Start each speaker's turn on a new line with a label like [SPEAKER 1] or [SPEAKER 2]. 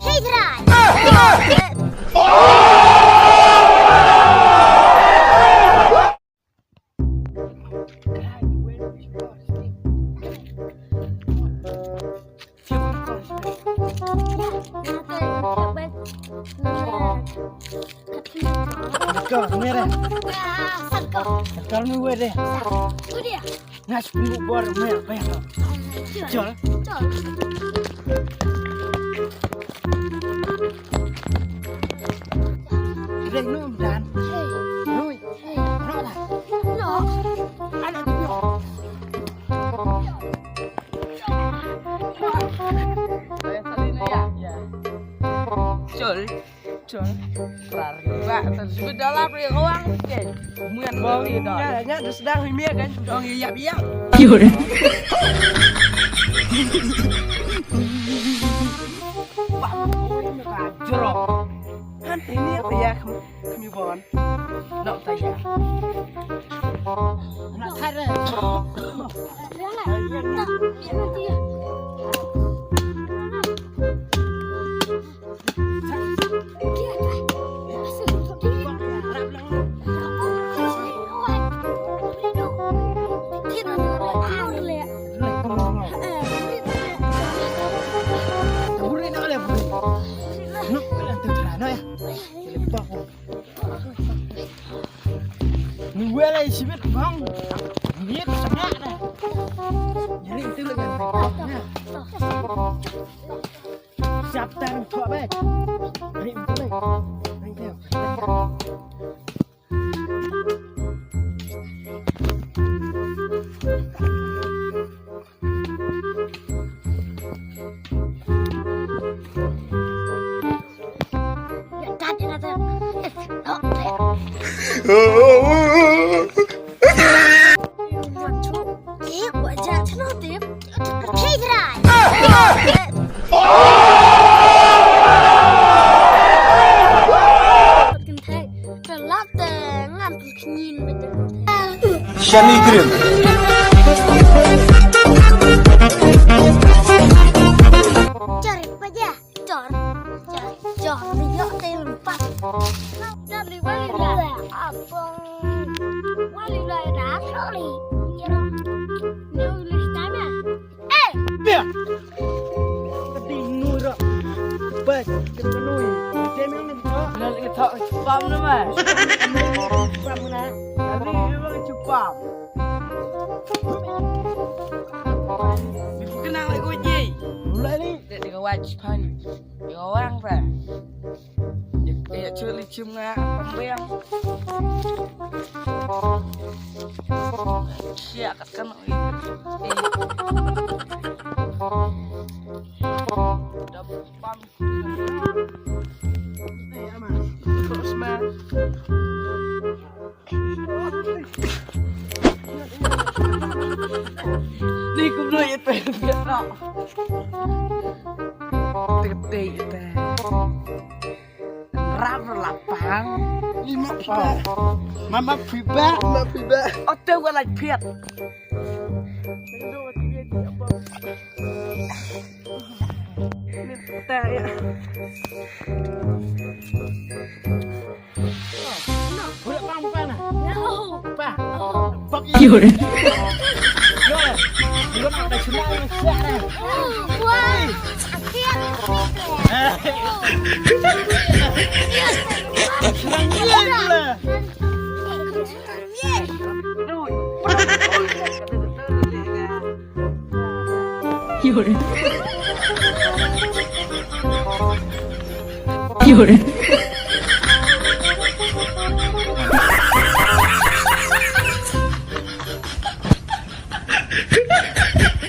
[SPEAKER 1] Hey,
[SPEAKER 2] Kau ni deh,
[SPEAKER 1] Sangkau.
[SPEAKER 2] kau ni gue deh.
[SPEAKER 1] Itu dia.
[SPEAKER 2] Ngas pun buat mer banyak. Jual.
[SPEAKER 1] Jual.
[SPEAKER 2] Deh nu dan.
[SPEAKER 1] Hey.
[SPEAKER 2] Nui.
[SPEAKER 1] Hey.
[SPEAKER 2] No lah.
[SPEAKER 1] No.
[SPEAKER 2] Ada tu no.
[SPEAKER 3] Saya salina ya. Ya. Cul.
[SPEAKER 2] Jual.
[SPEAKER 3] Rariba tersebut dalam ring uang ke. Kemudian beli dah.
[SPEAKER 2] Ya, dah sedang himiak kan. Dong iya.
[SPEAKER 4] Fiore.
[SPEAKER 2] Wah, ini merah jorok. Han ini apa ya kami bon. Nak tanya. Nak tanya.
[SPEAKER 1] Dia.
[SPEAKER 2] Gue lah sibet bang, dia sangat dah. Jadi itu lagi yang penting. Siap tangan tua bet. Hari itu lagi. Thank you.
[SPEAKER 5] Shani Grill.
[SPEAKER 1] Cari aja, cor, video tempat. Dari wali lah, abang, wali lah dah, sorry. Nulis nama.
[SPEAKER 2] Biar. Tadi nurut. Bet, kemenui. Dia memang itu.
[SPEAKER 3] Nak kita cepam tu mas.
[SPEAKER 2] Cepat mana? Tadi memang cepat.
[SPEAKER 3] Kenal aku je.
[SPEAKER 2] Mulai ni.
[SPEAKER 3] Dia dengan wajiban. Dia orang dah. Dia curi cuma pembelian. Siap kan dapat terus mas. Ni aku belum ya pengen nak. Gede itu. Rap lapang.
[SPEAKER 2] Lima piba. Mama piba. Mama piba.
[SPEAKER 3] Oh tu gua lagi piat. Ini tak ya.
[SPEAKER 2] Boleh pang nah.
[SPEAKER 1] No.
[SPEAKER 2] Pa. Bab
[SPEAKER 4] Fiore.
[SPEAKER 2] Dia nak dah senang siap dah.
[SPEAKER 1] Wah, sakit.
[SPEAKER 2] Senang dia pula.
[SPEAKER 4] Fiore. Fiore.